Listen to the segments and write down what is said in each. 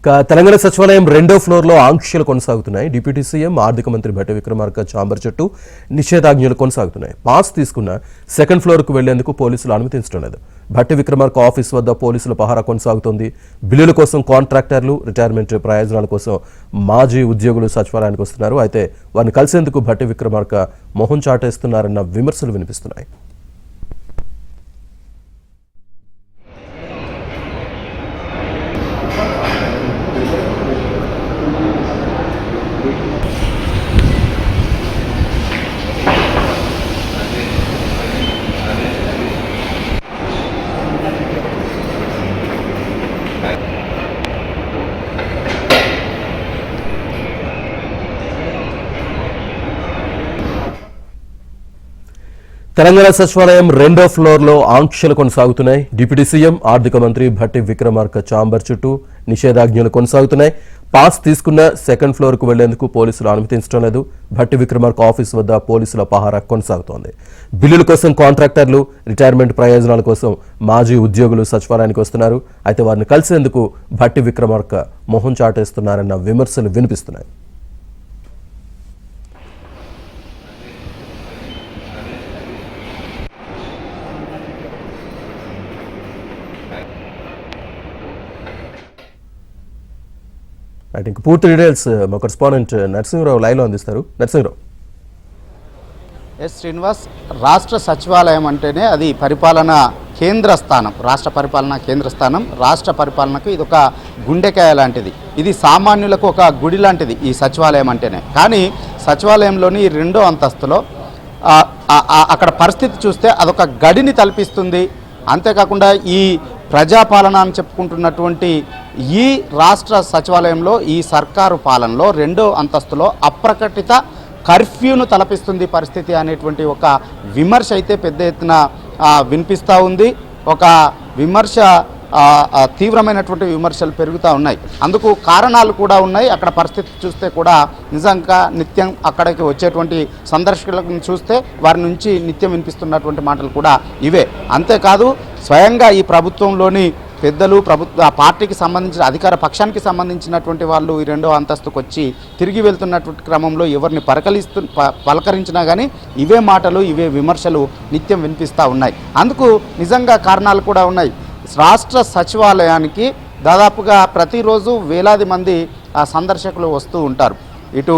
తెలంగాణ సచివాలయం రెండో ఫ్లోర్లో ఆంక్షలు కొనసాగుతున్నాయి. డిప్యూటీ సీఎం ఆర్థిక మంత్రి భట్టి విక్రమార్క ఛాంబర్ చుట్టూ నిషేధాజ్ఞలు కొనసాగుతున్నాయి. పాస్ తీసుకున్న సెకండ్ ఫ్లోర్కు వెళ్లేందుకు పోలీసులు అనుమతించడం లేదు. భట్టి విక్రమార్క ఆఫీస్ వద్ద పోలీసుల పహారా కొనసాగుతోంది. బిల్లుల కోసం కాంట్రాక్టర్లు, రిటైర్మెంట్ ప్రయోజనాల కోసం మాజీ ఉద్యోగులు సచివాలయానికి వస్తున్నారు. అయితే వారిని కలిసేందుకు భట్టి విక్రమార్క మొహం చాటేస్తున్నారన్న విమర్శలు వినిపిస్తున్నాయి. తెలంగాణ సచివాలయం రెండో ఫ్లోర్లో ఆంక్షలు కొనసాగుతున్నాయి. డిప్యూటీ సీఎం ఆర్థిక మంత్రి భట్టి విక్రమార్క ఛాంబర్ చుట్టూ నిషేధాజ్ఞలు కొనసాగుతున్నాయి. పాస్ తీసుకున్న సెకండ్ ఫ్లోర్కు వెళ్లేందుకు పోలీసులు అనుమతించడం లేదు. భట్టి విక్రమార్క ఆఫీస్ వద్ద పోలీసుల పహారా కొనసాగుతోంది. బిల్లుల కోసం కాంట్రాక్టర్లు, రిటైర్మెంట్ ప్రయోజనాల కోసం మాజీ ఉద్యోగులు సచివాలయానికి వస్తున్నారు. అయితే వారిని కలిసేందుకు భట్టి విక్రమార్క మొహం చాటేస్తున్నారన్న విమర్శలు వినిపిస్తున్నాయి. ఇంక పూర్తి డీటెయిల్స్ మా కరెస్పాండెంట్ నరసింహరావు లైవ్లో అందిస్తారు. నరసింహరావు. శ్రీనివాస్, రాష్ట్ర సచివాలయం అంటేనే అది పరిపాలనా కేంద్ర స్థానం, రాష్ట్ర పరిపాలనా కేంద్ర స్థానం. రాష్ట్ర పరిపాలనకు ఇది ఒక గుండెకాయ లాంటిది, ఇది సామాన్యులకు ఒక గుడి లాంటిది ఈ సచివాలయం అంటేనే. కానీ సచివాలయంలోని రెండో అంతస్తులో అక్కడ పరిస్థితి చూస్తే అదొక గడిని తలపిస్తుంది. అంతేకాకుండా ఈ ప్రజాపాలన అని చెప్పుకుంటున్నటువంటి ఈ రాష్ట్ర సచివాలయంలో, ఈ సర్కారు పాలనలో రెండో అంతస్తులో అప్రకటిత కర్ఫ్యూను తలపిస్తుంది పరిస్థితి అనేటువంటి ఒక విమర్శ అయితే పెద్ద ఎత్తున వినిపిస్తూ ఉంది. ఒక విమర్శ, తీవ్రమైనటువంటి విమర్శలు పెరుగుతూ ఉన్నాయి. అందుకు కారణాలు కూడా ఉన్నాయి. అక్కడ పరిస్థితి చూస్తే కూడా నిజంగా నిత్యం అక్కడికి వచ్చేటువంటి సందర్శకులను చూస్తే వారి నుంచి నిత్యం వినిపిస్తున్నటువంటి మాటలు కూడా ఇవే. అంతేకాదు, స్వయంగా ఈ ప్రభుత్వంలోని పెద్దలు, పార్టీకి సంబంధించిన అధికార పక్షానికి సంబంధించినటువంటి వాళ్ళు ఈ రెండో అంతస్తుకు వచ్చి తిరిగి వెళ్తున్నటువంటి క్రమంలో ఎవరిని పలకరించినా కానీ ఇవే మాటలు, ఇవే విమర్శలు నిత్యం వినిపిస్తూ ఉన్నాయి. అందుకు నిజంగా కారణాలు కూడా ఉన్నాయి. రాష్ట్ర సచివాలయానికి దాదాపుగా ప్రతిరోజు వేలాది మంది సందర్శకులు వస్తూ ఉంటారు. ఇటు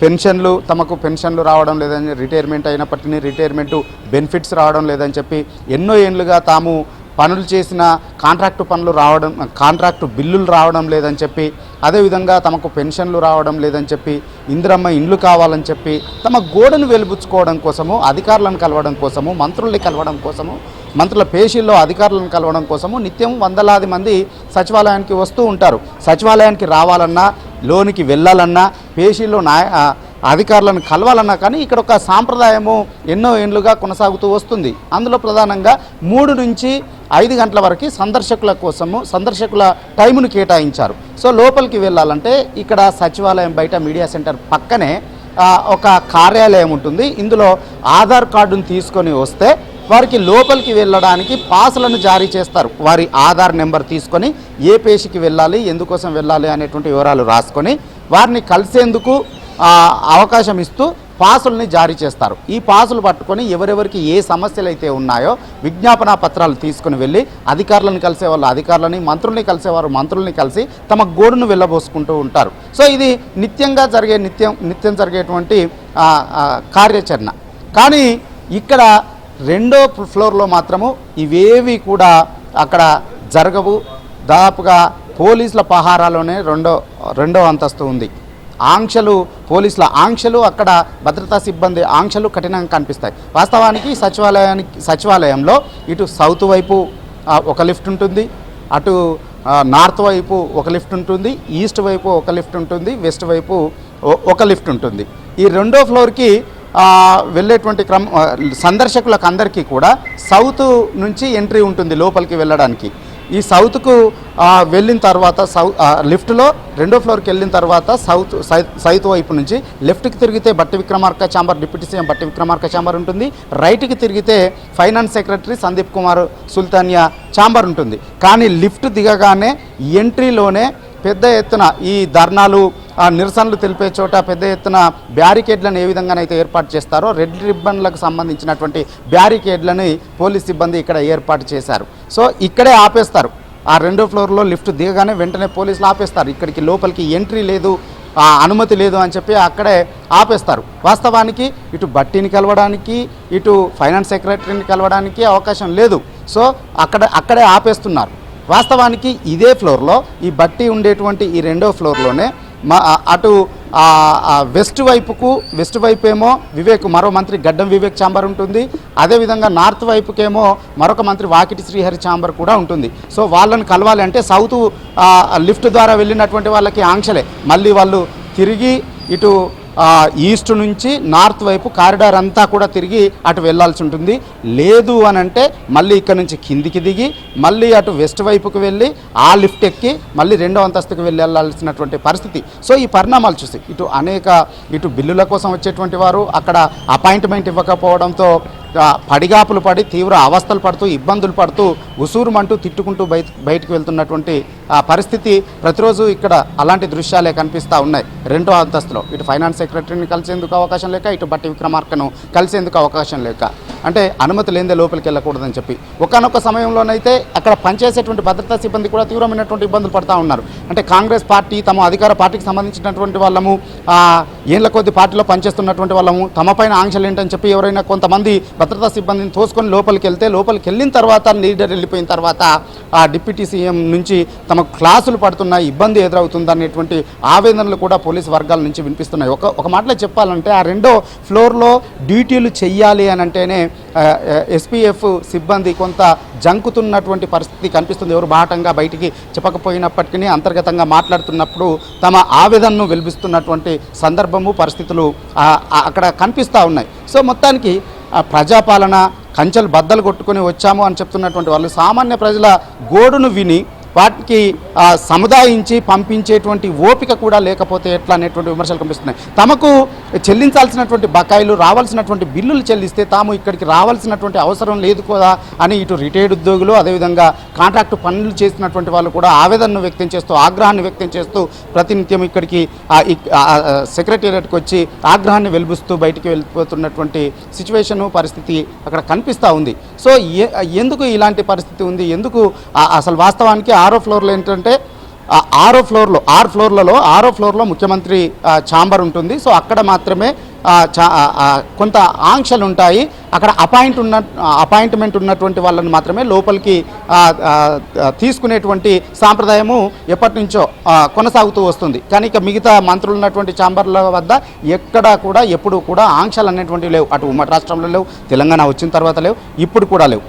పెన్షన్లు, తమకు పెన్షన్లు రావడం లేదని, రిటైర్మెంట్ అయినప్పటికీ రిటైర్మెంటు బెనిఫిట్స్ రావడం లేదని చెప్పి ఎన్నో ఏళ్ళుగా తాము పనులు చేసిన కాంట్రాక్టు బిల్లులు రావడం లేదని చెప్పి, అదేవిధంగా తమకు పెన్షన్లు రావడం లేదని చెప్పి, ఇందిరమ్మ ఇండ్లు కావాలని చెప్పి తమ గోడను వెలుబుచ్చుకోవడం కోసము, అధికారులను కలవడం కోసము, మంత్రుల్ని కలవడం కోసము, మంత్రుల పేషీల్లో అధికారులను కలవడం కోసము నిత్యం వందలాది మంది సచివాలయానికి వస్తూ ఉంటారు. సచివాలయానికి రావాలన్నా, లోనికి వెళ్ళాలన్నా, పేషీల్లో అధికారులను కలవాలన్నా కానీ ఇక్కడ ఒక సాంప్రదాయము ఎన్నో ఏళ్ళుగా కొనసాగుతూ వస్తుంది. అందులో ప్రధానంగా 3 నుంచి 5 గంటల వరకు సందర్శకుల టైమును కేటాయించారు. సో లోపలికి వెళ్ళాలంటే ఇక్కడ సచివాలయం బయట మీడియా సెంటర్ పక్కనే ఒక కార్యాలయం ఉంటుంది. ఇందులో ఆధార్ కార్డును తీసుకొని వస్తే వారికి లోపలికి వెళ్ళడానికి పాసులను జారీ చేస్తారు. వారి ఆధార్ నెంబర్ తీసుకొని ఏ పేషీకి వెళ్ళాలి, ఎందుకోసం వెళ్ళాలి అనేటువంటి వివరాలు రాసుకొని వారిని కలిసేందుకు అవకాశం ఇస్తూ పాసుల్ని జారీ చేస్తారు. ఈ పాసులు పట్టుకొని ఎవరెవరికి ఏ సమస్యలు అయితే ఉన్నాయో విజ్ఞాపన పత్రాలు తీసుకుని వెళ్ళి అధికారులను కలిసేవాళ్ళు అధికారులని, మంత్రుల్ని కలిసేవారు మంత్రుల్ని కలిసి తమ గోడును వెళ్ళబోసుకుంటూ ఉంటారు. సో ఇది నిత్యం జరిగేటువంటి కార్యాచరణ. కానీ ఇక్కడ రెండో ఫ్లోర్లో మాత్రము ఇవేవి కూడా అక్కడ జరగవు. దాదాపుగా పోలీసుల పహారాలోనే రెండో అంతస్తు ఉంది. పోలీసుల ఆంక్షలు, అక్కడ భద్రతా సిబ్బంది ఆంక్షలు కఠినంగా కనిపిస్తాయి. వాస్తవానికి సచివాలయంలో ఇటు సౌత్ వైపు ఒక లిఫ్ట్ ఉంటుంది, అటు నార్త్ వైపు ఒక లిఫ్ట్ ఉంటుంది, ఈస్ట్ వైపు ఒక లిఫ్ట్ ఉంటుంది, వెస్ట్ వైపు ఒక లిఫ్ట్ ఉంటుంది. ఈ రెండో ఫ్లోర్కి వెళ్ళేటువంటి సందర్శకులకు అందరికీ కూడా సౌత్ నుంచి ఎంట్రీ ఉంటుంది లోపలికి వెళ్ళడానికి. ఈ సౌత్కు వెళ్ళిన తర్వాత లిఫ్ట్లో రెండో ఫ్లోర్కి వెళ్ళిన తర్వాత సౌత్ వైపు నుంచి లెఫ్ట్కి తిరిగితే Bhatti Vikramarka chamber, deputy CM Bhatti Vikramarka chamber ఉంటుంది. రైట్కి తిరిగితే finance secretary Sandeep Kumar Sultania chamber ఉంటుంది. కానీ లిఫ్ట్ దిగగానే ఎంట్రీలోనే పెద్ద ఎత్తున ఈ ధర్నాలు నిరసనలు తెలిపే చోట పెద్ద ఎత్తున బ్యారికేడ్లను ఏ విధంగానైతే ఏర్పాటు చేస్తారో రెడ్ రిబ్బన్లకు సంబంధించినటువంటి బ్యారికేడ్లని పోలీస్ సిబ్బంది ఇక్కడ ఏర్పాటు చేశారు. సో ఇక్కడే ఆపేస్తారు. ఆ 2వ ఫ్లోర్లో లిఫ్ట్ దిగగానే వెంటనే పోలీసులు ఆపేస్తారు. ఇక్కడికి లోపలికి ఎంట్రీ లేదు, అనుమతి లేదు అని చెప్పి అక్కడే ఆపేస్తారు. వాస్తవానికి ఇటు బట్టిని కలవడానికి, ఇటు ఫైనాన్స్ సెక్రటరీని కలవడానికి అవకాశం లేదు. సో అక్కడే ఆపేస్తున్నారు. వాస్తవానికి ఇదే ఫ్లోర్లో ఈ బట్టి ఉండేటువంటి ఈ 2వ ఫ్లోర్లోనే అటు వెస్ట్ వైపు ఏమో మరో మంత్రి గడ్డం వివేక్ ఛాంబర్ ఉంటుంది. అదేవిధంగా నార్త్ వైపుకేమో మరొక మంత్రి వాకిటి శ్రీహరి ఛాంబర్ కూడా ఉంటుంది. సో వాళ్ళని కలవాలి అంటే సౌత్ లిఫ్ట్ ద్వారా వెళ్ళినటువంటి వాళ్ళకి ఆంక్షలే. మళ్ళీ వాళ్ళు తిరిగి ఇటు ఈస్ట్ నుంచి నార్త్ వైపు కారిడార్ అంతా కూడా తిరిగి అటు వెళ్ళాల్సి ఉంటుంది. లేదు అని అంటే మళ్ళీ ఇక్కడ నుంచి కిందికి దిగి మళ్ళీ అటు వెస్ట్ వైపుకి వెళ్ళి ఆ లిఫ్ట్ ఎక్కి మళ్ళీ 2వ అంతస్తుకు వెళ్ళాల్సినటువంటి పరిస్థితి. సో ఈ పరిణామాలు చూసి ఇటు బిల్లుల కోసం వచ్చేటువంటి వారు అక్కడ అపాయింట్మెంట్ ఇవ్వకపోవడంతో పడిగాపులు పడి తీవ్ర అవస్థలు పడుతూ ఇబ్బందులు పడుతూ ఉసూరుమంటూ తిట్టుకుంటూ బయటకు వెళ్తున్నటువంటి పరిస్థితి ప్రతిరోజు ఇక్కడ అలాంటి దృశ్యాలే కనిపిస్తూ ఉన్నాయి. 2వ అంతస్తులో ఇటు ఫైనాన్స్ సెక్రటరీని కలిసేందుకు అవకాశం లేక, ఇటు బట్టి విక్రమార్కను కలిసేందుకు అవకాశం లేక, అంటే అనుమతి లేనిదే లోపలికి వెళ్ళకూడదని చెప్పి ఒకానొక సమయంలోనైతే అక్కడ పనిచేసేటువంటి భద్రతా సిబ్బంది కూడా తీవ్రమైనటువంటి ఇబ్బందులు పడుతూ ఉన్నారు. అంటే కాంగ్రెస్ పార్టీ తమ అధికార పార్టీకి సంబంధించినటువంటి వాళ్ళము, ఏళ్ల కొద్ది పార్టీలో పనిచేస్తున్నటువంటి వాళ్ళము, తమపైన ఆంక్షలు ఏంటని చెప్పి ఎవరైనా కొంతమంది భద్రతా సిబ్బందిని తోసుకొని లోపలికి వెళ్ళిన తర్వాత లీడర్ వెళ్ళిపోయిన తర్వాత ఆ డిప్యూటీ సీఎం నుంచి తమకు క్లాసులు పడుతున్నాయి, ఇబ్బంది ఎదురవుతుంది అనేటువంటి ఆవేదనలు కూడా పోలీసు వర్గాల నుంచి వినిపిస్తున్నాయి. ఒక మాటలో చెప్పాలంటే ఆ 2వ ఫ్లోర్లో డ్యూటీలు చెయ్యాలి అని అంటేనే ఎస్పీఎఫ్ సిబ్బంది కొంత జంకుతున్నటువంటి పరిస్థితి కనిపిస్తుంది. ఎవరు బాటంగా బయటికి చెప్పకపోయినప్పటికీ అంతర్గతంగా మాట్లాడుతున్నప్పుడు తమ ఆవేదనను వెలిపిస్తున్నటువంటి సందర్భము, పరిస్థితులు అక్కడ కనిపిస్తూ ఉన్నాయి. సో మొత్తానికి ప్రజాపాలన కంచెలు బద్దలు కొట్టుకొని వచ్చాము అని చెప్తున్నటువంటి వాళ్ళు సామాన్య ప్రజల గోడును విని వాటికి సముదాయించి పంపించేటువంటి ఓపిక కూడా లేకపోతే ఎట్లా అనేటువంటి విమర్శలు కనిపిస్తున్నాయి. తమకు చెల్లించాల్సినటువంటి బకాయిలు, రావాల్సినటువంటి బిల్లులు చెల్లిస్తే తాము ఇక్కడికి రావాల్సినటువంటి అవసరం లేదు కదా అని ఇటు రిటైర్డ్ ఉద్యోగులు, అదేవిధంగా కాంట్రాక్టు పనులు చేసినటువంటి వాళ్ళు కూడా ఆవేదనను వ్యక్తం చేస్తూ, ఆగ్రహాన్ని వ్యక్తం చేస్తూ ప్రతినిత్యం ఇక్కడికి సెక్రటేరియట్కి వచ్చి ఆగ్రహాన్ని వెలిబుస్తూ బయటికి వెళ్ళిపోతున్నటువంటి సిచ్యువేషను, పరిస్థితి అక్కడ కనిపిస్తూ ఉంది. సో ఎందుకు ఇలాంటి పరిస్థితి ఉంది? ఎందుకు అసలు వాస్తవానికి 6వ ఫ్లోర్లో ఏంటంటే 6వ ఫ్లోర్లలో ముఖ్యమంత్రి ఛాంబర్ ఉంటుంది. సో అక్కడ మాత్రమే కొంత ఆంక్షలు ఉంటాయి. అక్కడ అపాయింట్మెంట్ ఉన్నటువంటి వాళ్ళని మాత్రమే లోపలికి తీసుకునేటువంటి సాంప్రదాయము ఎప్పటి నుంచో కొనసాగుతూ వస్తుంది. కానీ ఇక మిగతా మంత్రులు ఉన్నటువంటి ఛాంబర్ల వద్ద ఎక్కడా కూడా ఎప్పుడు కూడా ఆంక్షలు అనేటువంటివి లేవు. అటు ఉమ్మడి రాష్ట్రంలో లేవు, తెలంగాణ వచ్చిన తర్వాత లేవు, ఇప్పుడు కూడా లేవు,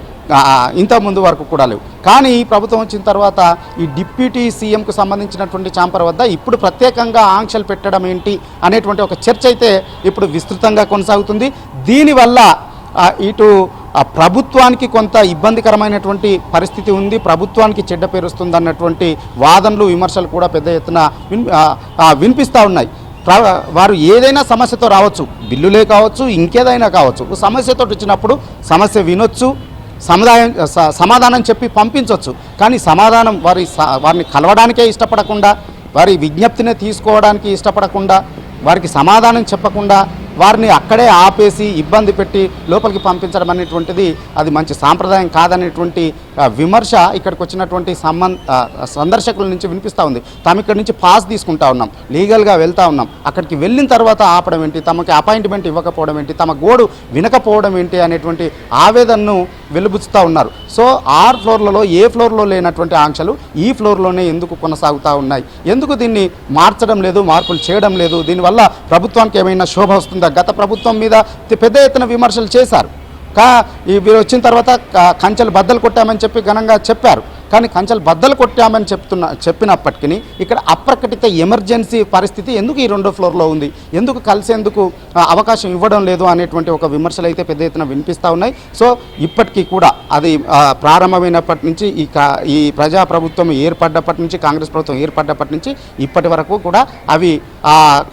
ఇంత ముందు వరకు కూడా లేవు. కానీ ఈ ప్రభుత్వం వచ్చిన తర్వాత ఈ డిప్యూటీ సీఎంకు సంబంధించినటువంటి ఛాంబర్ వద్ద ఇప్పుడు ప్రత్యేకంగా ఆంక్షలు పెట్టడం ఏంటి అనేటువంటి ఒక చర్చ అయితే ఇప్పుడు విస్తృతంగా కొనసాగుతుంది. దీనివల్ల ఇటు ప్రభుత్వానికి కొంత ఇబ్బందికరమైనటువంటి పరిస్థితి ఉంది, ప్రభుత్వానికి చెడ్డ పేరు వస్తుంది అన్నటువంటి వాదనలు, విమర్శలు కూడా పెద్ద ఎత్తున వినిపిస్తూ ఉన్నాయి. వారు ఏదైనా సమస్యతో రావచ్చు, బిల్లులే కావచ్చు, ఇంకేదైనా కావచ్చు, సమస్యతో వచ్చినప్పుడు సమస్య వినొచ్చు, సమాధానం చెప్పి పంపించవచ్చు. కానీ సమాధానం వారిని కలవడానికే ఇష్టపడకుండా, వారి విజ్ఞప్తిని తీసుకోవడానికి ఇష్టపడకుండా, వారికి సమాధానం చెప్పకుండా వారిని అక్కడే ఆపేసి ఇబ్బంది పెట్టి లోపలికి పంపించడం అనేటువంటిది అది మంచి సాంప్రదాయం కాదనేటువంటి విమర్శ ఇక్కడికి వచ్చినటువంటి సందర్శకుల నుంచి వినిపిస్తూ ఉంది. తాము ఇక్కడి నుంచి పాస్ తీసుకుంటా ఉన్నాం, లీగల్గా వెళ్తూ ఉన్నాం, అక్కడికి వెళ్ళిన తర్వాత ఆపడం ఏంటి, తమకి అపాయింట్మెంట్ ఇవ్వకపోవడం ఏంటి, తమ గోడు వినకపోవడం ఏంటి అనేటువంటి ఆవేదనను వెలుబుచ్చుతూ ఉన్నారు. సో 6 ఫ్లోర్లలో ఏ ఫ్లోర్లో లేనటువంటి ఆంక్షలు ఈ ఫ్లోర్లోనే ఎందుకు కొనసాగుతూ ఉన్నాయి? ఎందుకు దీన్ని మార్చడం లేదు, మార్పులు చేయడం లేదు? దీనివల్ల ప్రభుత్వానికి ఏమైనా శోభ వస్తుందా? గత ప్రభుత్వం మీద పెద్ద ఎత్తున విమర్శలు చేశారు. వీరు వచ్చిన తర్వాత కంచెలు బద్దలు కొట్టామని చెప్పి ఘనంగా చెప్పారు. కానీ కంచెలు బద్దలు కొట్టామని చెప్పినప్పటికీ ఇక్కడ అప్రకటిత ఎమర్జెన్సీ పరిస్థితి ఎందుకు ఈ 2వ ఫ్లోర్లో ఉంది, ఎందుకు కలిసేందుకు అవకాశం ఇవ్వడం లేదు అనేటువంటి ఒక విమర్శలు అయితే పెద్ద ఎత్తున వినిపిస్తూ ఉన్నాయి. సో ఇప్పటికీ కూడా అది ప్రారంభమైనప్పటి నుంచి ఈ ప్రజాప్రభుత్వం ఏర్పడ్డప్పటి నుంచి, కాంగ్రెస్ ప్రభుత్వం ఏర్పడ్డప్పటి నుంచి ఇప్పటి వరకు కూడా అవి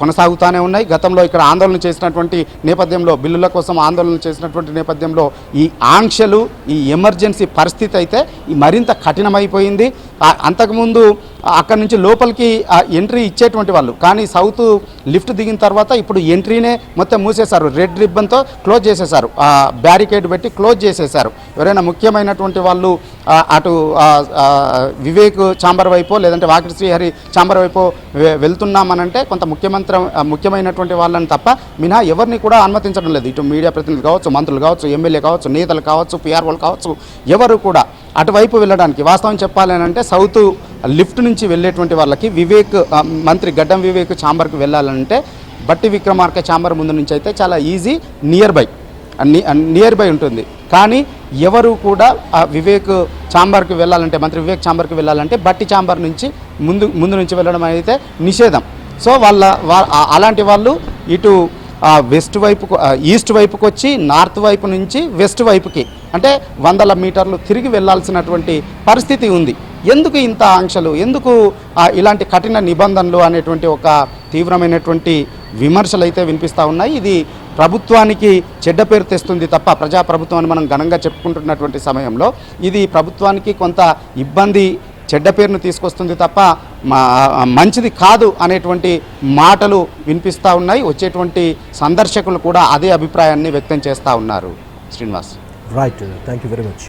కొనసాగుతూనే ఉన్నాయి. గతంలో ఇక్కడ ఆందోళన చేసినటువంటి నేపథ్యంలో, బిల్లుల కోసం ఆందోళన చేసినటువంటి నేపథ్యంలో ఈ ఆంక్షలు, ఈ ఎమర్జెన్సీ పరిస్థితి అయితే మరింత కఠినమైపోయింది. అంతకుముందు అక్కడ నుంచి లోపలికి ఎంట్రీ ఇచ్చేటువంటి వాళ్ళు. కానీ సౌత్ లిఫ్ట్ దిగిన తర్వాత ఇప్పుడు ఎంట్రీనే మొత్తం మూసేశారు, రెడ్ రిబ్బన్తో క్లోజ్ చేసేశారు, బ్యారికేడ్ పెట్టి క్లోజ్ చేసేశారు. ఎవరైనా ముఖ్యమైనటువంటి వాళ్ళు అటు వివేక్ ఛాంబర్ వైపు లేదంటే వాకిటి శ్రీహరి ఛాంబర్ వైపు వెళ్తున్నామనంటే కొంత ముఖ్యమైనటువంటి వాళ్ళని తప్ప మినహా ఎవరిని కూడా అనుమతించడం లేదు. ఇటు మీడియా ప్రతినిధులు కావచ్చు, మంత్రులు కావచ్చు, ఎమ్మెల్యే కావచ్చు, నేతలు కావచ్చు, పిఆర్ఓలు కావచ్చు, ఎవరు కూడా అటువైపు వెళ్ళడానికి. వాస్తవం చెప్పాలంటే సౌత్ లిఫ్ట్ నుంచి వెళ్ళేటువంటి వాళ్ళకి మంత్రి గడ్డం వివేక్ ఛాంబర్కి వెళ్ళాలంటే బట్టి విక్రమార్క ఛాంబర్ ముందు నుంచి అయితే చాలా ఈజీ, నియర్ బై ఉంటుంది. కానీ ఎవరు కూడా వివేక్ ఛాంబర్కి వెళ్ళాలంటే, మంత్రి వివేక్ ఛాంబర్కి వెళ్ళాలంటే బట్టి ఛాంబర్ నుంచి ముందు నుంచి వెళ్ళడం అయితే నిషేధం. సో అలాంటి వాళ్ళు ఇటు వెస్ట్ వైపుకు, ఈస్ట్ వైపుకి వచ్చి నార్త్ వైపు నుంచి వెస్ట్ వైపుకి అంటే 100 మీటర్లు తిరిగి వెళ్ళాల్సినటువంటి పరిస్థితి ఉంది. ఎందుకు ఇంత ఆంక్షలు, ఎందుకు ఇలాంటి కఠిన నిబంధనలు అనేటువంటి ఒక తీవ్రమైనటువంటి విమర్శలు అయితే వినిపిస్తూ ఉన్నాయి. ఇది ప్రభుత్వానికి చెడ్డ పేరు తెస్తుంది తప్ప, ప్రజాప్రభుత్వాన్ని మనం ఘనంగా చెప్పుకుంటున్నటువంటి సమయంలో ఇది ప్రభుత్వానికి కొంత ఇబ్బంది, చెడ్డ పేరును తీసుకొస్తుంది తప్ప మంచిది కాదు అనేటువంటి మాటలు వినిపిస్తూ ఉన్నాయి. వచ్చేటువంటి సందర్శకులు కూడా అదే అభిప్రాయాన్ని వ్యక్తం చేస్తూ ఉన్నారు. Srinivas. Right, thank you very much.